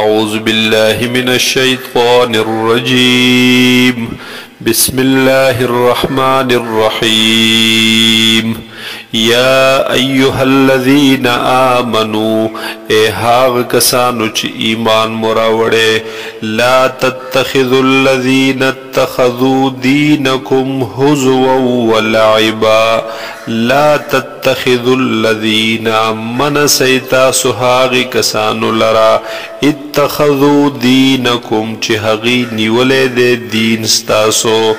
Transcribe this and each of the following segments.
أعوذ بالله من الشيطان الرجيم بسم الله الرحمن الرحيم يا أيها الذين آمنوا هاغ کسانو چی ایمان مراوڑے لا تتخذوا الذين اتخذوا دينكم هزوا ولعبا لا تتخذوا الذين من سیتا سهاغ کسانو لرا اتخذوا دينكم چی حقی نیولے دے دین ستاسو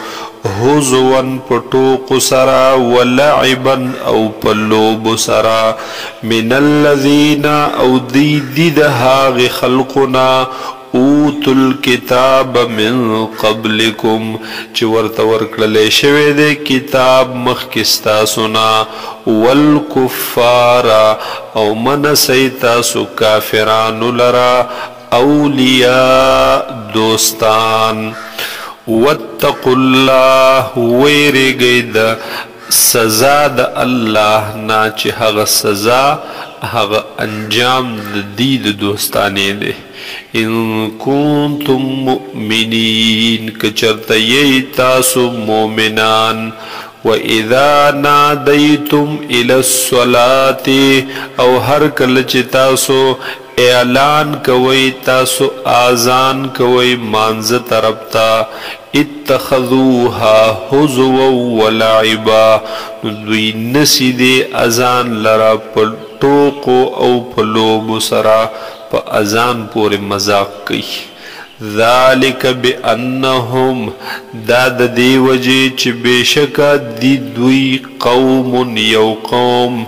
هزوان پټوق سرا ولعبا او پلوب سرا من الذين او دي دهاغ خلقنا اوتو الكتاب من قبلكم چه ورطور کللے شوه ده کتاب مخکستاسونا والکفارا او من سیتاسو کافرانو لرا اولیاء دوستان واتقوا الله ویرگی دا سزا دا اللہ نا چی حغ سزا حغ انجام دا دید دوستانے دے ان کنتم مؤمنین کچرتا یی تاسو مومنان وَإِذَا نَادَيْتُمْ إِلَى الصَّلَاةِ او ہر کلچ تاسو اعلان کوئی تاسو آزان کوئی مانز طرفتا اتخذوها هزوا ولعبا دوی نسی دے ازان لرا پلٹوکو او پلوب سرا پا ازان پور مذاق کی ذالک بأنهم داد دی وجه چه بیشکا دی دوی قوم یو قوم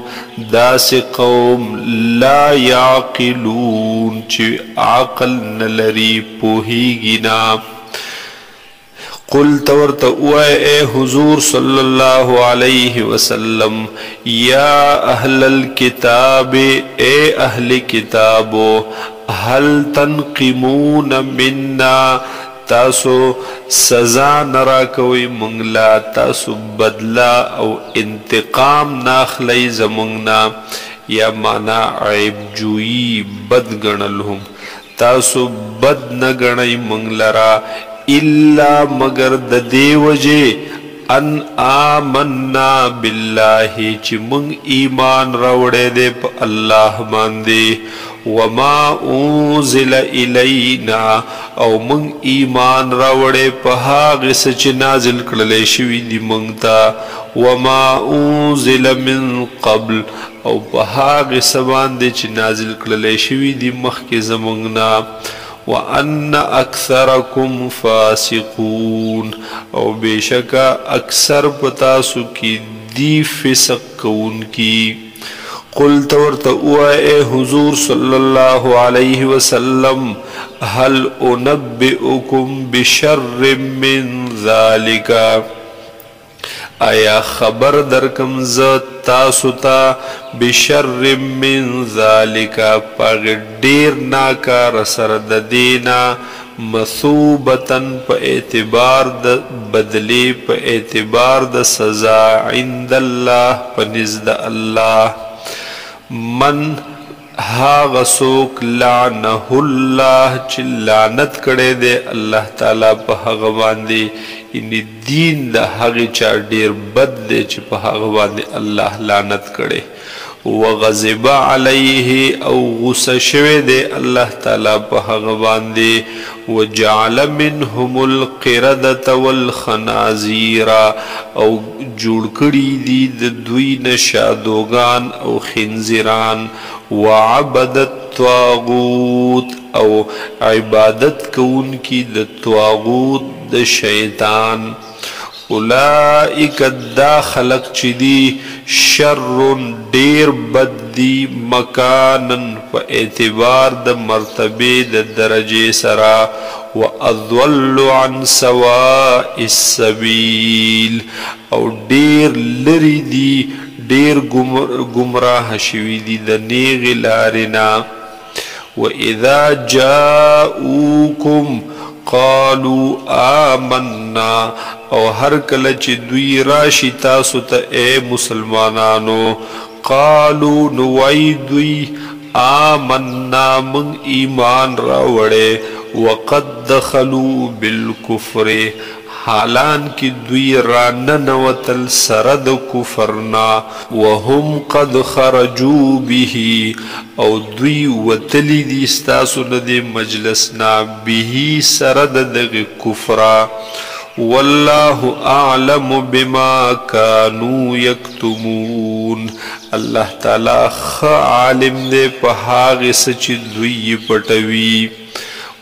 داس قوم لا یعقلون چه عقل نلری پوهیگینا قل تورت اے حضور صلی اللہ علیہ وسلم یا اہل الكتاب اے اہل کتابو هل تنقمون منا تاسو سزا نرا کوئی منگلا تاسو بدلا او انتقام ناخلی زمنگنا یا مانا عیب جوئی بد گنلهم تاسو بد نگنی منگلرا الا مگر د دی وجه ان آمنا باللہ چی منگ ایمان روڑے دے پا اللہ ماندے وما انزل الینا او منگ ایمان روڑے پا حاغس چی نازل کرلے شوی دی منگتا وما انزل من قبل او پا حاغس باندے چی نازل کرلے شوی دی مخی زمنگنا وَأَنَّ أَكْثَرَكُمْ فَاسِقُونَ او بیشکا اکثر پتاسو کی دی فسق کون کی قل تورت اے حضور صلی اللہ علیہ وسلم هل انبئکم بشر من ذالک آیا خبر درکم زد تاسو تا بشر من ذالک پاگ دیر ناکار سرد دینا مثوبتن پا اعتبار دا بدلی پا اعتبار دا سزا عند اللہ پا نزد اللہ من هاغ سوک لعنه اللہ چی لعنت کڑے دے اللہ تعالی پا حق باندے انی دین دا حقی چا دیر بد دے چی پا حق باندے اللہ لعنت کڑے وغضب علیہ او غصہ شوے دے اللہ تعالی پا حق باندے وجعل منہم القردت والخنازیر او جوڑ کری دی دوین شادوگان او خنزیران وعبد الطاغوت او عبادت کون کی د طاغوت د شیطان اولئک دا خلق چی دی شر دیر بد دی مکانن و اعتبار د مرتبه د درجه سرا و اضل عن سواء السبیل او دیر لری دی دیر گمراہ شوی دی د نیغ لارنا و اذا جاؤکم قالوا آمنا او ہر کلچ دوی راشی تاسو تا اے مسلمانانو قالوا نوائی دوی آمنا من ایمان راوڑے وقد دخلوا بالکفر حالان کی دوی راننوتل سرد کفرنا وهم قد خرجوا به او دوی وتلی دی استاسو ندی مجلسنا به سرد دغ کفرا واللہ اعلم بما كانوا یکتمون اللہ تعالی خ عالم دے پہاغ سچ دوی پٹوی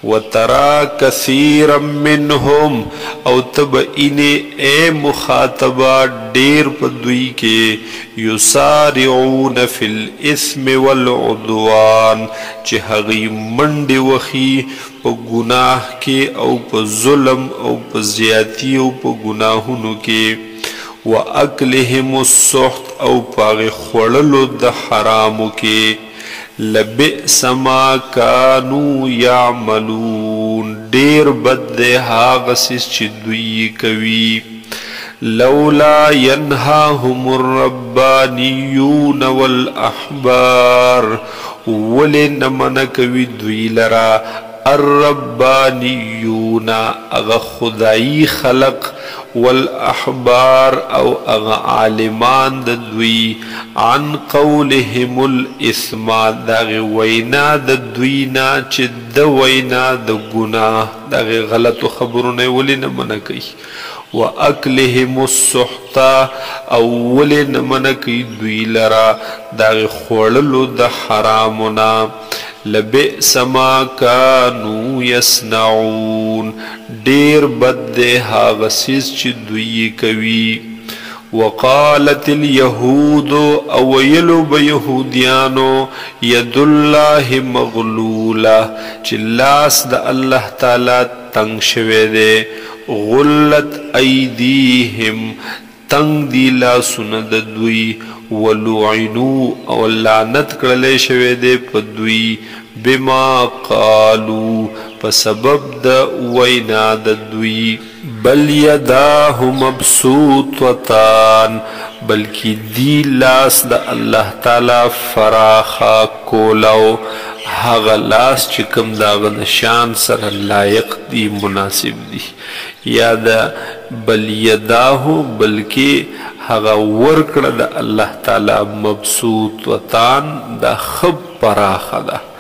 وترى كثيرا منهم او تبعین اے مخاطبہ دیر پدوی کے یسارعون فی الاثم والعدوان چه هغی منڈ وخی پا گناہ کے او پا ظلم او پا زیادی او پا گناہنو کے وَأَكْلِهِمُ السُّحْتِ او پاغ خوڑلو دا حرامو کے لبئس ما کانو یعملون دیر بد دے هاغسیس چی دوی کوی لولا ینہاهم الربانیون والاحبار ولی نمنکوی دوی لرا الربانیون اغا خدای خلق والاحبار او اغا عالمان دوی عن قولهم الاثم داغی وینا دوینا چه دو وینا دو گناہ داغی غلط خبرونه ولی نمنکی وَأَكْلِهِمُ السُّحْتَ اولی نمنکی دوی لرا داغی خوڑلو دا حرامنا لبئس ما كانوا يصنعون دیر بد دے هاغسیز چی دوی کوی وقالت اليهود اویلو بیهودیانو ید اللہ مغلولا چی لاس دا اللہ تعالی تنگ شوے دے غلت ایدیہم تنگ دی لا سند دوی ولعنو او لعنت کرلے شوے دے پدوی بما قالو پسبب دا وینا دا دوی بل یداہ مبسوطتان بلکی دی لاس دا اللہ تعالی فراخا کولاو هاغ لاس چکم داغ نشان سر لائق دی مناسب دی یا دا بل یداہو بلکی هاغ ورکڑ دا اللہ تعالی مبسوط وطان دا خب پراخ دا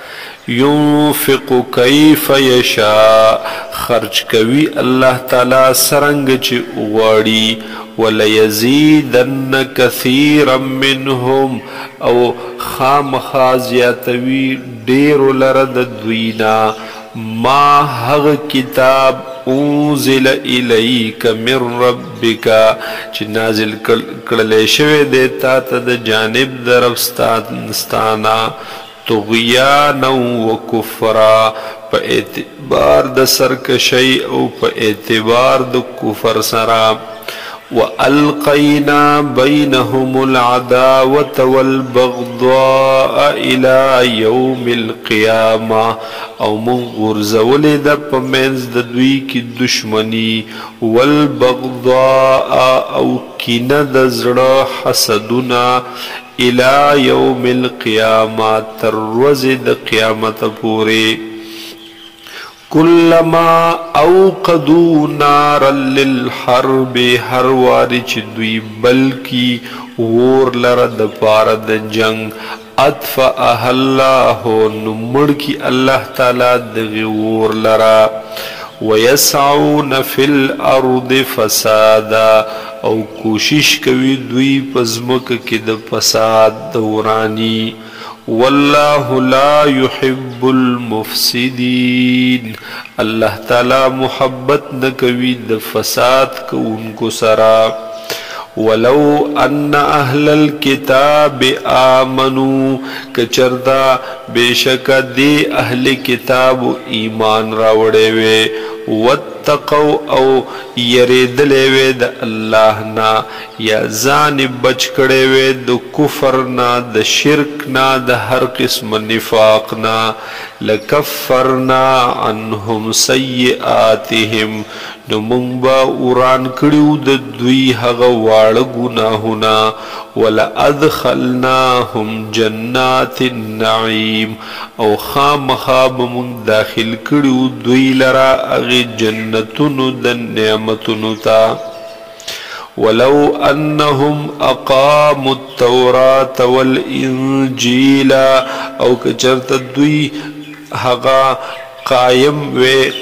ينفق کیف یشاء خرچ کوي الله تعالی سرنگ چی غواړي وليزيدن كثيرا منهم او خامخا زیاتوي ډیر لرد دوینا ما هغ کتاب انزل الیک من ربک چی نازل کړل شوی دی تا ته د جانب درفستانا طغیانا و کفرا پا اعتبار د سرکشی او پا اعتبار د کفر سرا وَأَلْقَيْنَا بَيْنَهُمُ الْعَدَاوَةَ وَالْبَغْضَاءَ إِلَى يَوْمِ الْقِيَامَةِ او من غرزول دا پمینز دا دوی کی دشمنی والبغضاء او کین دا زڑا حسدنا الى یوم القیامات تروز دا قیامت پوری کلما اوقدو نارا للحرب ہر واری چی دوی بلکی وور لرد پارد جنگ اطفأها اللہ نمڑکی اللہ تعالی دغی وور لرا ویسعون فی الارض فسادا او کوشش کوي دوی پزمک کی د فساد دورانی والله لا يحب المفسدين اللہ تعالی محبت نکوي د فساد کو انکو سرا ولو ان اهل الكتاب آمنوا کچردا بیشک دی اهل کتاب ایمان راوڑے وے واتقوا او یریدلې وې د الله نه یا ځان بچ کړی وې د کفر نه د شرک نه د هر قسم نفاق نه لکفرنا عنهم سیئاتهم نو مونږ به وران کړیو د دوی هغه واړه ګناهونه ولادخلناهم جنات النعیم او خامخا به مونږ داخل کړیو دوی لره هغې جنتونو د نعمتونو ته ولو انهم اقاموا التوراة والانجیل او که چرته دوی هغه قایم وې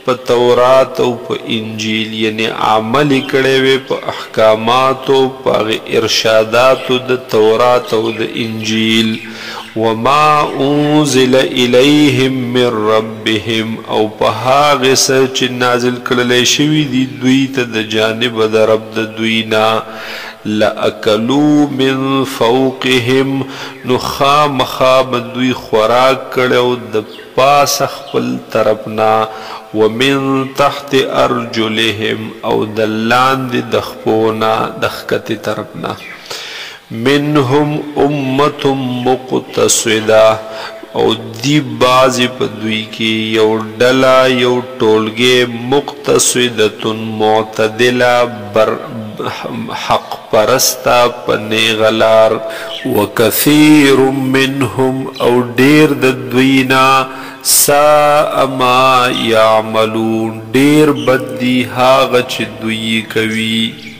په تورات او په انجیل یعنی عمل کړي وې په احکاماتو په ارشاداتو د تورات او د انجیل وما انزل الیهم من ربهم او په هغه څه چې نازل کړل شوی دی دوی ته د جانب د رب د دوی نه لأکلوا من فوقهم نو خامخا به دوی خوراک کړو د پاس خپل طرفنا ومن تحت ارجلهم او د لاندې د خپونا د ښکتې طرفنا منهم امة مقتصده او دی بعضی په دوی کې یو ډله یو ټولګې مقتصدة معتدله حق پرستا پنیغلار وکثیر منهم او ډیر د دوینا ساء ما یعملون ډیر بد دی هاغه چې دوی کوي